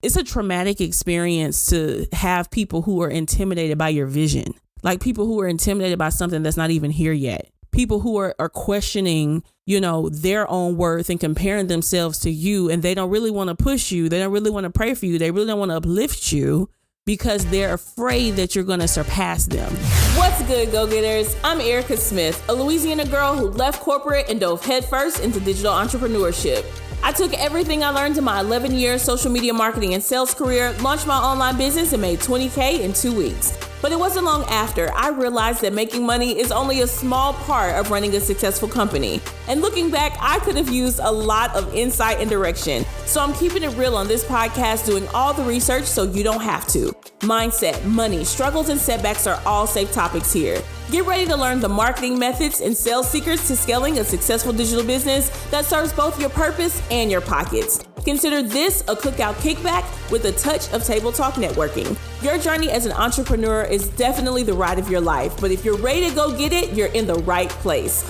It's a traumatic experience to have people who are intimidated by your vision, like people who are intimidated by something that's not even here yet. People who are questioning, their own worth and comparing themselves to you, and they don't really want to push you. They don't really want to pray for you. They really don't want to uplift you because they're afraid that you're going to surpass them. What's good, go-getters? I'm Erica Smith, a Louisiana girl who left corporate and dove headfirst into digital entrepreneurship. I took everything I learned in my 11-year social media marketing and sales career, launched my online business, and made $20K in 2 weeks. But it wasn't long after I realized that making money is only a small part of running a successful company. And looking back, I could have used a lot of insight and direction. So I'm keeping it real on this podcast, doing all the research so you don't have to. Mindset, money, struggles, and setbacks are all safe topics here. Get ready to learn the marketing methods and sales secrets to scaling a successful digital business that serves both your purpose and your pockets. Consider this a cookout kickback with a touch of table talk networking. Your journey as an entrepreneur is definitely the ride of your life, but if you're ready to go get it, you're in the right place.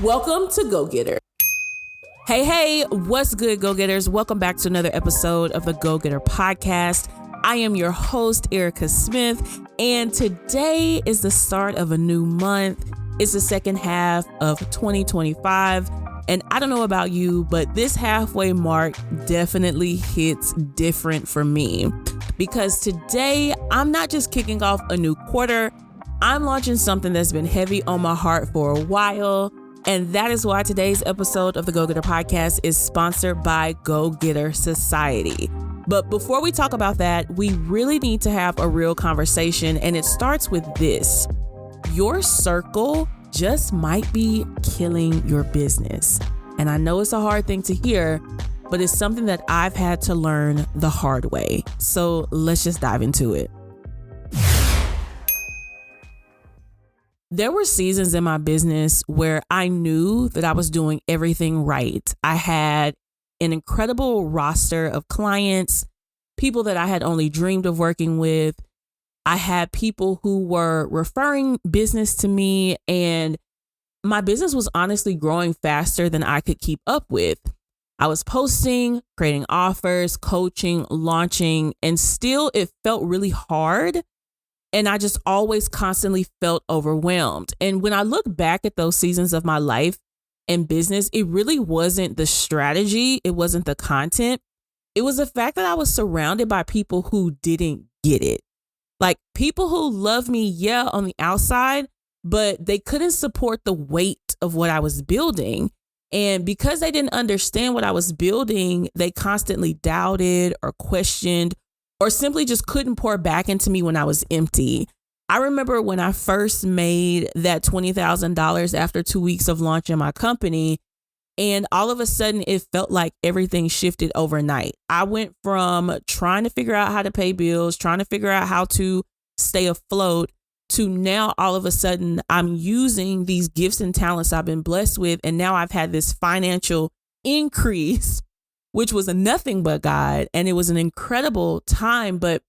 Welcome to Go Getter. Hey, what's good, go-getters? Welcome back to another episode of the Go Getter podcast. I am your host, Erica Smith, and today is the start of a new month. It's the second half of 2025. And I don't know about you, but this halfway mark definitely hits different for me because today I'm not just kicking off a new quarter. I'm launching something that's been heavy on my heart for a while. And that is why today's episode of the Go Getter podcast is sponsored by Geaux Getter Society. But before we talk about that, we really need to have a real conversation. And it starts with this. Your circle just might be killing your business. And I know it's a hard thing to hear, but it's something that I've had to learn the hard way. So let's just dive into it. There were seasons in my business where I knew that I was doing everything right. I had an incredible roster of clients, people that I had only dreamed of working with. I had people who were referring business to me, and my business was honestly growing faster than I could keep up with. I was posting, creating offers, coaching, launching, and still it felt really hard. And I just always constantly felt overwhelmed. And when I look back at those seasons of my life and business, it really wasn't the strategy. It wasn't the content. It was the fact that I was surrounded by people who didn't get it. Like people who love me, on the outside, but they couldn't support the weight of what I was building. And because they didn't understand what I was building, they constantly doubted or questioned or simply just couldn't pour back into me when I was empty. I remember when I first made that $20,000 after 2 weeks of launching my company, and all of a sudden it felt like everything shifted overnight. I went from trying to figure out how to pay bills, trying to figure out how to stay afloat, to now all of a sudden I'm using these gifts and talents I've been blessed with. And now I've had this financial increase, which was nothing but God. And it was an incredible time, but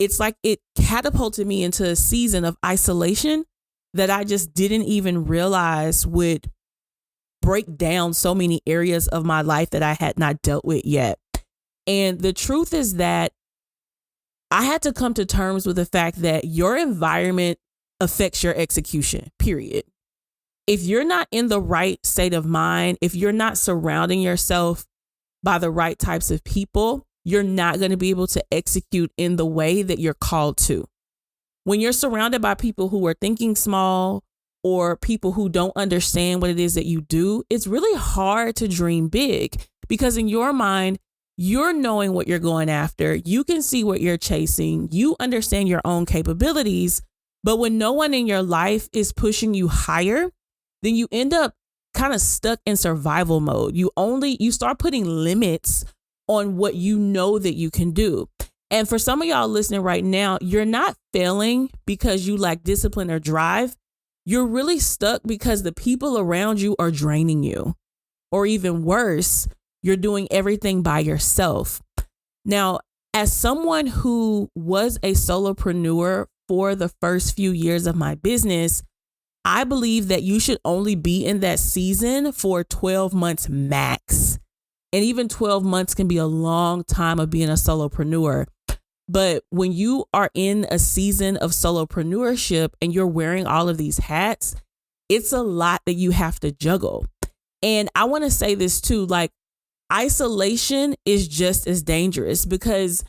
it's like it catapulted me into a season of isolation that I just didn't even realize would break down so many areas of my life that I had not dealt with yet. And the truth is that I had to come to terms with the fact that your environment affects your execution, period. If you're not in the right state of mind, if you're not surrounding yourself by the right types of people, you're not going to be able to execute in the way that you're called to. When you're surrounded by people who are thinking small or people who don't understand what it is that you do, it's really hard to dream big because in your mind, you're knowing what you're going after. You can see what you're chasing. You understand your own capabilities. But when no one in your life is pushing you higher, then you end up kind of stuck in survival mode. You start putting limits on what you know that you can do. And for some of y'all listening right now, you're not failing because you lack discipline or drive. You're really stuck because the people around you are draining you. Or even worse, you're doing everything by yourself. Now, as someone who was a solopreneur for the first few years of my business, I believe that you should only be in that season for 12 months max. And even 12 months can be a long time of being a solopreneur. But when you are in a season of solopreneurship and you're wearing all of these hats, it's a lot that you have to juggle. And I want to say this too, like isolation is just as dangerous because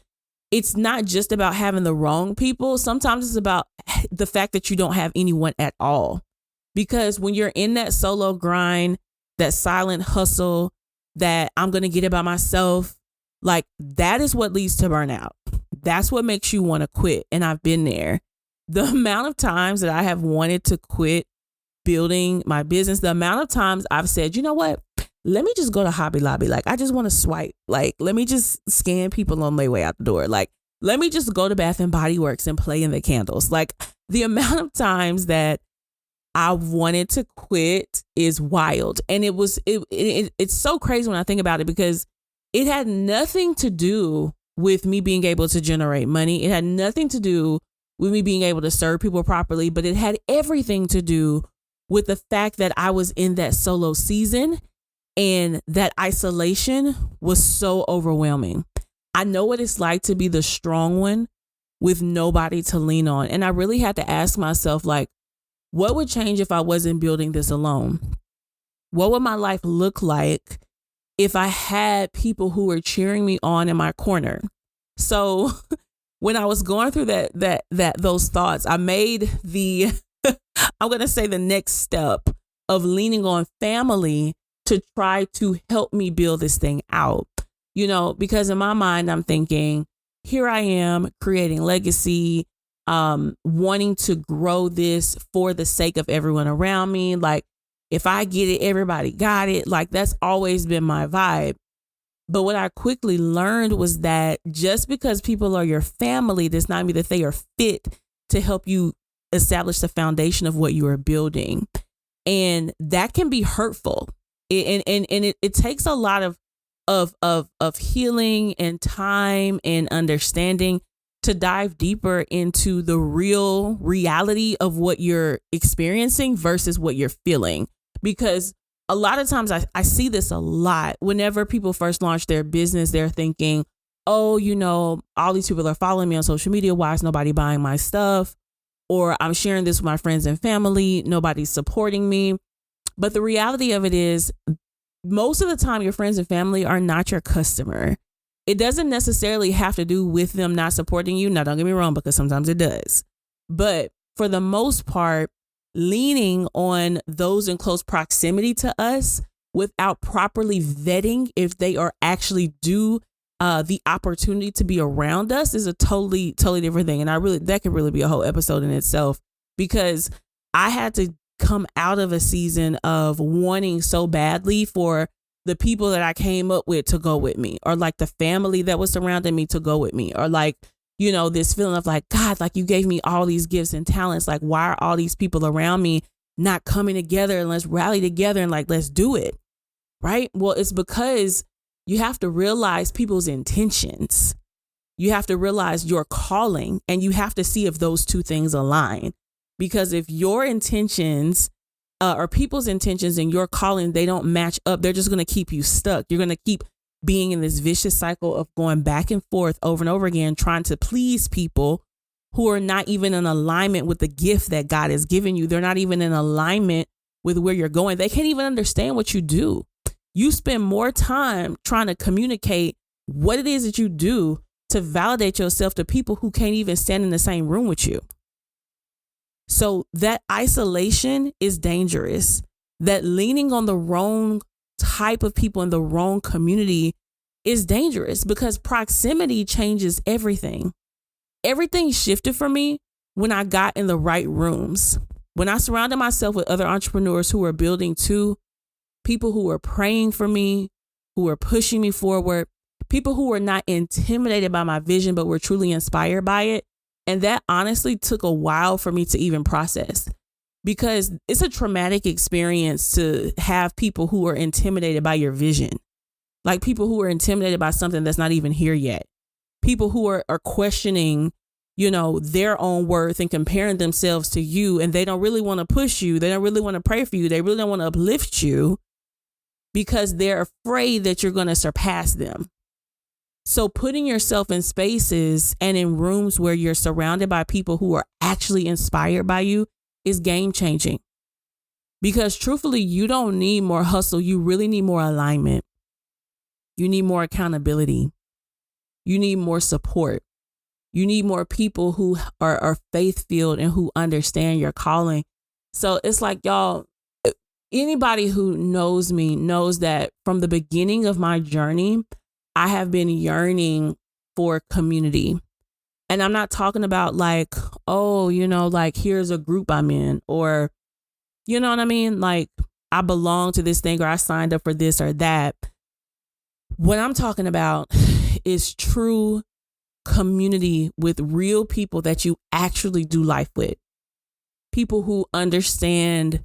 it's not just about having the wrong people. Sometimes it's about the fact that you don't have anyone at all. Because when you're in that solo grind, that silent hustle, that I'm going to get it by myself, like that is what leads to burnout. That's what makes you want to quit. And I've been there. The amount of times that I have wanted to quit building my business, the amount of times I've said, you know what? Let me just go to Hobby Lobby. Like, I just want to swipe. Like, let me just scan people on their way out the door. Like, let me just go to Bath and Body Works and play in the candles. Like, the amount of times that I wanted to quit is wild. And it's so crazy when I think about it because it had nothing to do with me being able to generate money. It had nothing to do with me being able to serve people properly, but it had everything to do with the fact that I was in that solo season and that isolation was so overwhelming. I know what it's like to be the strong one with nobody to lean on. And I really had to ask myself, like, what would change if I wasn't building this alone? What would my life look like if I had people who were cheering me on in my corner? So when I was going through those thoughts, I made I'm going to say the next step of leaning on family to try to help me build this thing out, because in my mind, I'm thinking, here I am creating legacy, wanting to grow this for the sake of everyone around me. Like, if I get it, everybody got it. Like, that's always been my vibe. But what I quickly learned was that just because people are your family does not mean that they are fit to help you establish the foundation of what you are building. And that can be hurtful. It takes a lot of healing and time and understanding to dive deeper into the real reality of what you're experiencing versus what you're feeling. Because a lot of times I see this a lot. Whenever people first launch their business, they're thinking, oh, all these people are following me on social media. Why is nobody buying my stuff? Or I'm sharing this with my friends and family. Nobody's supporting me. But the reality of it is, most of the time, your friends and family are not your customer. It doesn't necessarily have to do with them not supporting you. Now, don't get me wrong, because sometimes it does. But for the most part, leaning on those in close proximity to us without properly vetting if they are actually due the opportunity to be around us is a totally different thing. And that could really be a whole episode in itself, because I had to come out of a season of wanting so badly for the people that I came up with to go with me, or like the family that was surrounding me to go with me, or like, this feeling of like, God, like you gave me all these gifts and talents. Like, why are all these people around me not coming together and let's rally together and like, let's do it. Right. Well, it's because you have to realize people's intentions. You have to realize your calling, and you have to see if those two things align. Because if your intentions or people's intentions and your calling, they don't match up, they're just going to keep you stuck. You're going to keep being in this vicious cycle of going back and forth over and over again, trying to please people who are not even in alignment with the gift that God has given you. They're not even in alignment with where you're going. They can't even understand what you do. You spend more time trying to communicate what it is that you do to validate yourself to people who can't even stand in the same room with you. So that isolation is dangerous. That leaning on the wrong type of people in the wrong community is dangerous, because proximity changes everything. Everything shifted for me when I got in the right rooms. When I surrounded myself with other entrepreneurs who were building too, people who were praying for me, who were pushing me forward, people who were not intimidated by my vision, but were truly inspired by it. And that honestly took a while for me to even process, because it's a traumatic experience to have people who are intimidated by your vision, like people who are intimidated by something that's not even here yet. People who are questioning, their own worth and comparing themselves to you, and they don't really want to push you. They don't really want to pray for you. They really don't want to uplift you. because they're afraid that you're going to surpass them. So putting yourself in spaces and in rooms where you're surrounded by people who are actually inspired by you is game changing. Because truthfully, you don't need more hustle. You really need more alignment. You need more accountability. You need more support. You need more people who are faith-filled and who understand your calling. So it's like, y'all, anybody who knows me knows that from the beginning of my journey, I have been yearning for community. And I'm not talking about like, oh, like here's a group I'm in, or, you know what I mean? Like I belong to this thing, or I signed up for this or that. What I'm talking about is true community with real people that you actually do life with. People who understand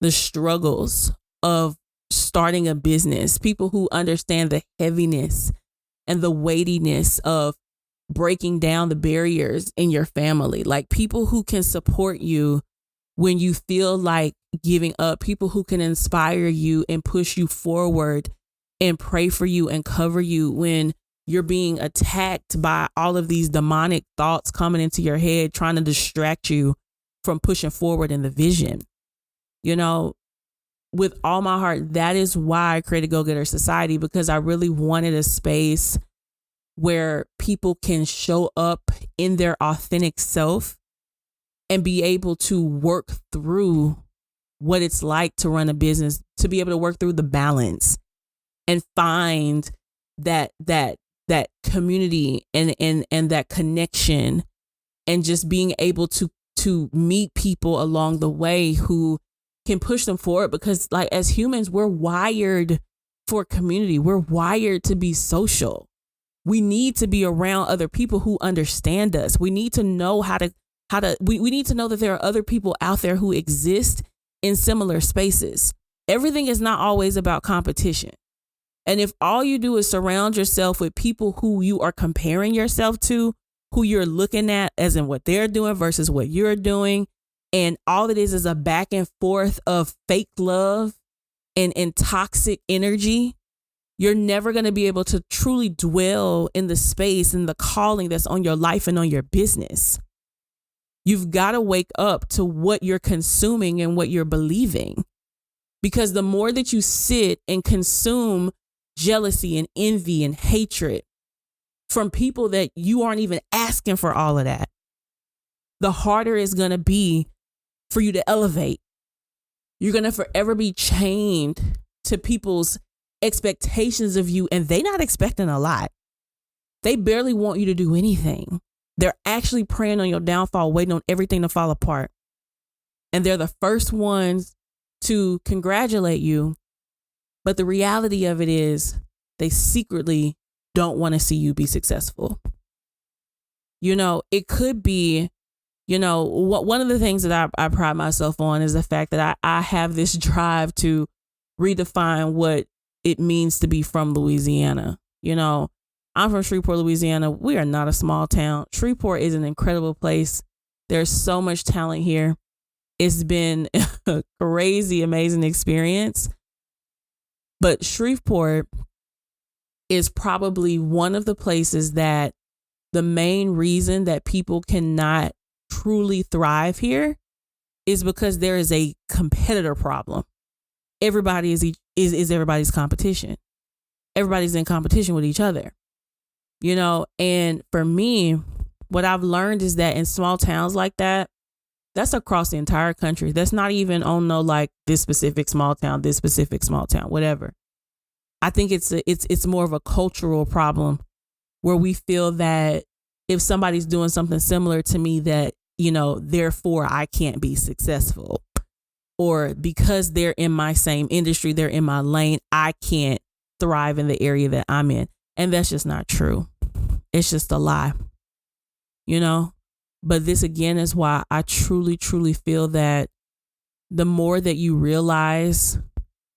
the struggles of starting a business, people who understand the heaviness and the weightiness of breaking down the barriers in your family, like people who can support you when you feel like giving up, people who can inspire you and push you forward and pray for you and cover you when you're being attacked by all of these demonic thoughts coming into your head, trying to distract you from pushing forward in the vision. With all my heart, that is why I created Geaux Getter Society, because I really wanted a space where people can show up in their authentic self and be able to work through what it's like to run a business, to be able to work through the balance and find that community and that connection, and just being able to meet people along the way who can push them forward. Because like as humans, we're wired for community. We're wired to be social. We need to be around other people who understand us. We need to know we need to know that there are other people out there who exist in similar spaces. Everything is not always about competition. And if all you do is surround yourself with people who you are comparing yourself to, who you're looking at as in what they're doing versus what you're doing, and all it is a back and forth of fake love and toxic energy, you're never going to be able to truly dwell in the space and the calling that's on your life and on your business. You've got to wake up to what you're consuming and what you're believing. Because the more that you sit and consume jealousy and envy and hatred from people that you aren't even asking for all of that, the harder it's going to be for you to elevate. You're going to forever be chained to people's expectations of you, and they're not expecting a lot. They barely want you to do anything. They're actually praying on your downfall, waiting on everything to fall apart. And they're the first ones to congratulate you. But the reality of it is they secretly don't want to see you be successful. It could be, one of the things that I pride myself on is the fact that I have this drive to redefine what it means to be from Louisiana. I'm from Shreveport, Louisiana. We are not a small town. Shreveport is an incredible place. There's so much talent here. It's been a crazy, amazing experience. But Shreveport is probably one of the places that the main reason that people cannot truly thrive here is because there is a competitor problem. Everybody is everybody's competition. Everybody's in competition with each other. And for me, what I've learned is that in small towns like that, that's across the entire country. That's not even on like this specific small town, whatever. I think it's more of a cultural problem where we feel that if somebody's doing something similar to me, that, therefore I can't be successful, or because they're in my same industry, they're in my lane, I can't thrive in the area that I'm in. And that's just not true. It's just a lie, But this again is why I truly, truly feel that the more that you realize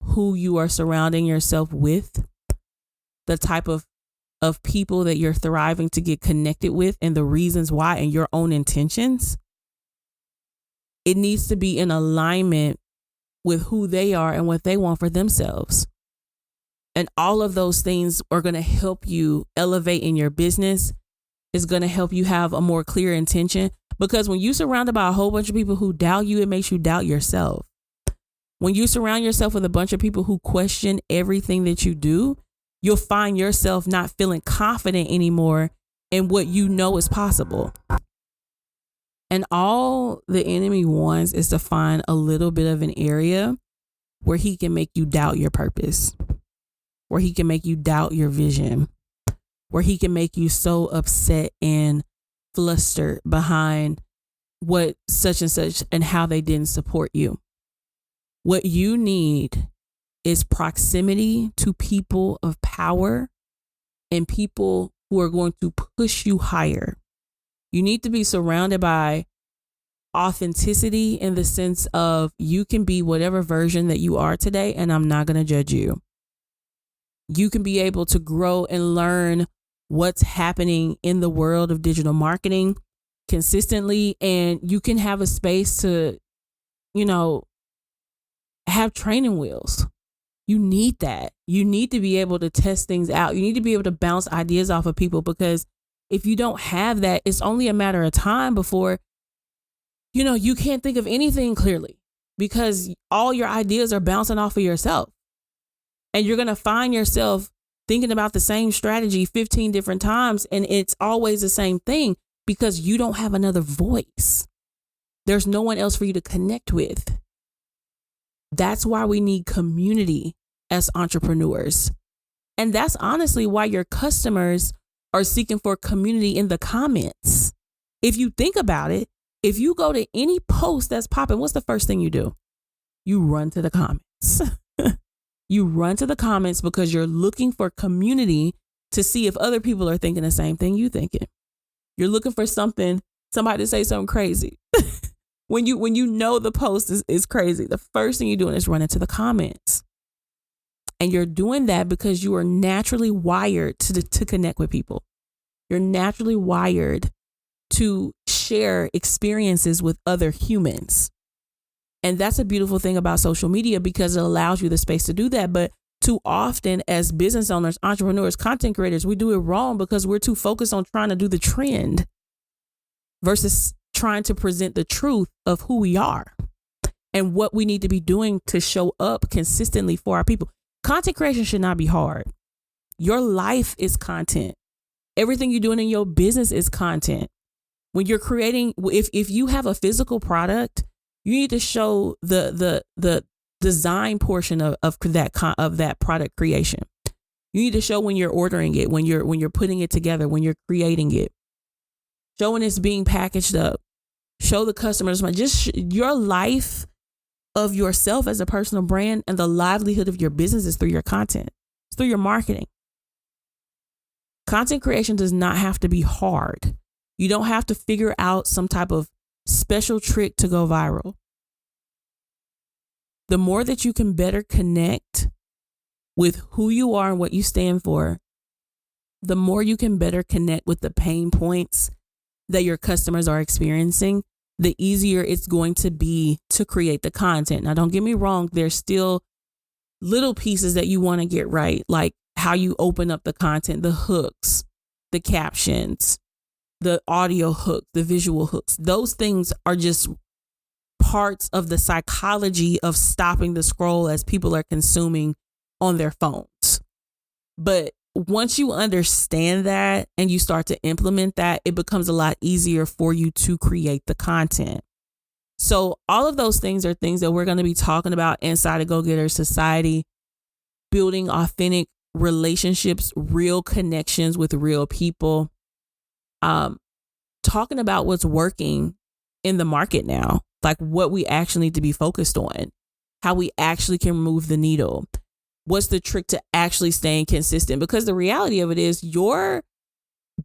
who you are surrounding yourself with, the type of people that you're thriving to get connected with, and the reasons why, and your own intentions, it needs to be in alignment with who they are and what they want for themselves. And all of those things are going to help you elevate in your business. It's going to help you have a more clear intention, because when you're surrounded by a whole bunch of people who doubt you, it makes you doubt yourself. When you surround yourself with a bunch of people who question everything that you do, you'll find yourself not feeling confident anymore in what you know is possible. And all the enemy wants is to find a little bit of an area where he can make you doubt your purpose, where he can make you doubt your vision, where he can make you so upset and flustered behind what such and such and how they didn't support you. What you need is proximity to people of power and people who are going to push you higher. You need to be surrounded by authenticity in the sense of you can be whatever version that you are today, and I'm not going to judge you. You can be able to grow and learn what's happening in the world of digital marketing consistently, and you can have a space to, have training wheels. You need that. You need to be able to test things out. You need to be able to bounce ideas off of people, because if you don't have that, it's only a matter of time before, you can't think of anything clearly, because all your ideas are bouncing off of yourself. And you're going to find yourself thinking about the same strategy 15 different times, and it's always the same thing because you don't have another voice. There's no one else for you to connect with. That's why we need community as entrepreneurs. And that's honestly why your customers are seeking for community in the comments. If you think about it, if you go to any post that's popping, what's the first thing you do? You run to the comments. You run to the comments because you're looking for community to see if other people are thinking the same thing you thinking. You're looking for somebody to say something crazy. When you know the post is crazy, the first thing you're doing is running to the comments. And you're doing that because you are naturally wired to connect with people. You're naturally wired to share experiences with other humans. And that's a beautiful thing about social media, because it allows you the space to do that. But too often as business owners, entrepreneurs, content creators, we do it wrong because we're too focused on trying to do the trend versus trying to present the truth of who we are and what we need to be doing to show up consistently for our people. Content creation should not be hard. Your life is content. Everything you're doing in your business is content. When you're creating, if you have a physical product, you need to show the design portion of that product creation. You need to show when you're ordering it, when you're putting it together, when you're creating it, show when it's being packaged up. Show the customers just your life of yourself as a personal brand, and the livelihood of your business is through your content. It's through your marketing. Content creation does not have to be hard. You don't have to figure out some type of special trick to go viral. The more that you can better connect with who you are and what you stand for, the more you can better connect with the pain points that your customers are experiencing, the easier it's going to be to create the content. Now, don't get me wrong. There's still little pieces that you want to get right, like how you open up the content, the hooks, the captions, the audio hooks, the visual hooks. Those things are just parts of the psychology of stopping the scroll as people are consuming on their phones. But once you understand that and you start to implement that, it becomes a lot easier for you to create the content. So all of those things are things that we're going to be talking about inside of Geaux Getter Society, building authentic relationships, real connections with real people, talking about what's working in the market now, like what we actually need to be focused on, how we actually can move the needle. What's the trick to actually staying consistent? Because the reality of it is your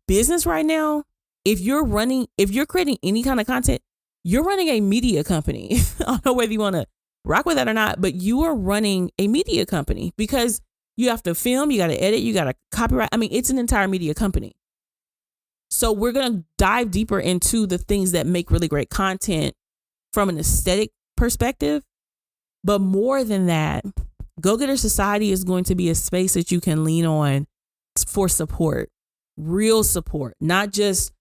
business right now, if you're creating any kind of content, you're running a media company. I don't know whether you want to rock with that or not, but you are running a media company because you have to film, you got to edit, you got to copyright. I mean, it's an entire media company. So we're going to dive deeper into the things that make really great content from an aesthetic perspective. But more than that, Go Getter Society is going to be a space that you can lean on for support, real support, not just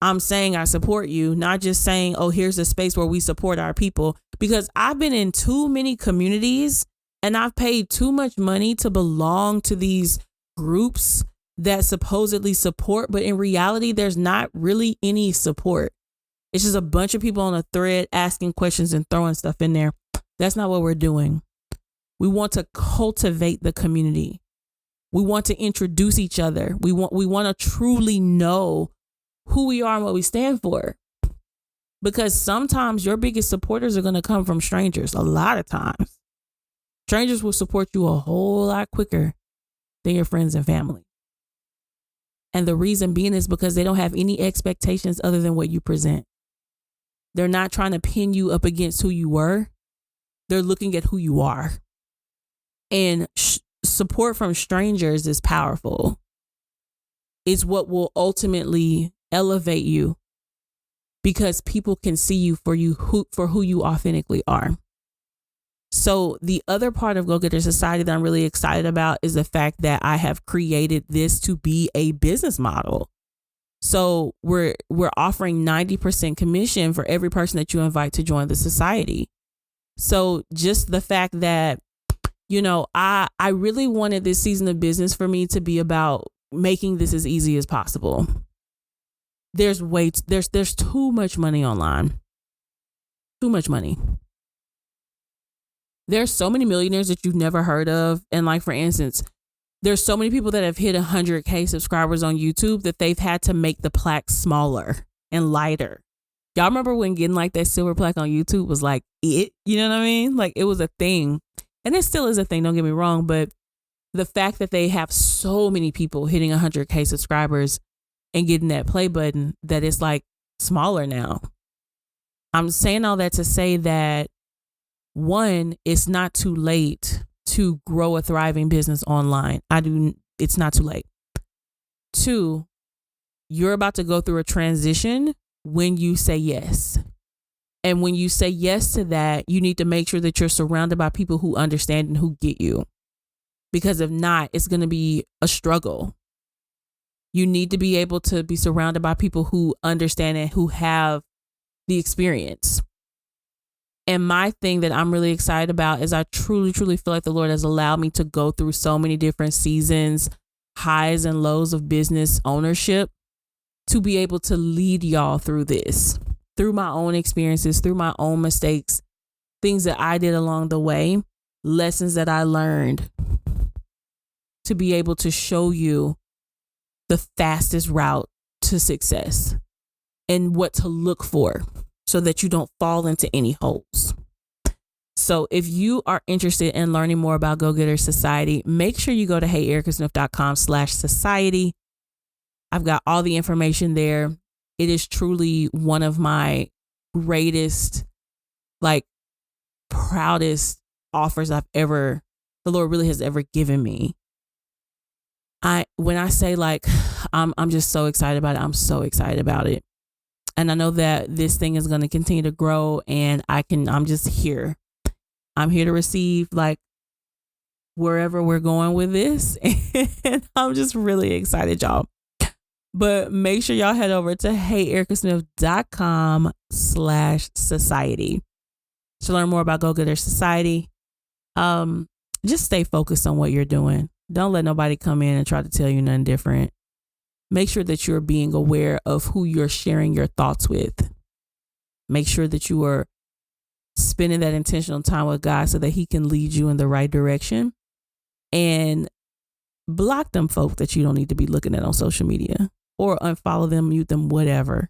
I'm saying I support you, not just saying, oh, here's a space where we support our people, because I've been in too many communities and I've paid too much money to belong to these groups that supposedly support. But in reality, there's not really any support. It's just a bunch of people on a thread asking questions and throwing stuff in there. That's not what we're doing. We want to cultivate the community. We want to introduce each other. We want to truly know who we are and what we stand for. Because sometimes your biggest supporters are going to come from strangers. A lot of times, strangers will support you a whole lot quicker than your friends and family. And the reason being is because they don't have any expectations other than what you present. They're not trying to pin you up against who you were. They're looking at who you are. And support from strangers is powerful. It's what will ultimately elevate you, because people can see you for who you authentically are. So the other part of Go Getter Society that I'm really excited about is the fact that I have created this to be a business model. So we're offering 90% commission for every person that you invite to join the society. So just the fact that, I really wanted this season of business for me to be about making this as easy as possible. There's too much money online. Too much money. There's so many millionaires that you've never heard of. And like, for instance, there's so many people that have hit 100K subscribers on YouTube that they've had to make the plaque smaller and lighter. Y'all remember when getting like that silver plaque on YouTube was like it? You know what I mean? Like, it was a thing. And it still is a thing, don't get me wrong. But the fact that they have so many people hitting 100K subscribers and getting that play button, that it's like smaller now. I'm saying all that to say that, one, it's not too late to grow a thriving business online. It's not too late. Two, you're about to go through a transition when you say yes. And when you say yes to that, you need to make sure that you're surrounded by people who understand and who get you. Because if not, it's going to be a struggle. You need to be able to be surrounded by people who understand and who have the experience. And my thing that I'm really excited about is I truly, truly feel like the Lord has allowed me to go through so many different seasons, highs and lows of business ownership, to be able to lead y'all through this, through my own experiences, through my own mistakes, things that I did along the way, lessons that I learned, to be able to show you the fastest route to success and what to look for so that you don't fall into any holes. So if you are interested in learning more about Go Getter Society, make sure you go to heyericasmith.com/society. I've got all the information there. It is truly one of my greatest, proudest offers the Lord really has ever given me. When I say I'm just so excited about it, I'm so excited about it. And I know that this thing is going to continue to grow, and I'm just here. I'm here to receive wherever we're going with this. And I'm just really excited, y'all. But make sure y'all head over to heyericasmith.com/society to learn more about Go Getter Society. Just stay focused on what you're doing. Don't let nobody come in and try to tell you nothing different. Make sure that you're being aware of who you're sharing your thoughts with. Make sure that you are spending that intentional time with God so that He can lead you in the right direction. And block them folk that you don't need to be looking at on social media, or unfollow them, mute them, whatever.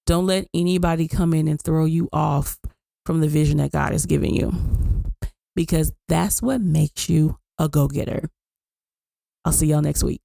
Don't let anybody come in and throw you off from the vision that God has given you, because that's what makes you a go-getter. I'll see y'all next week.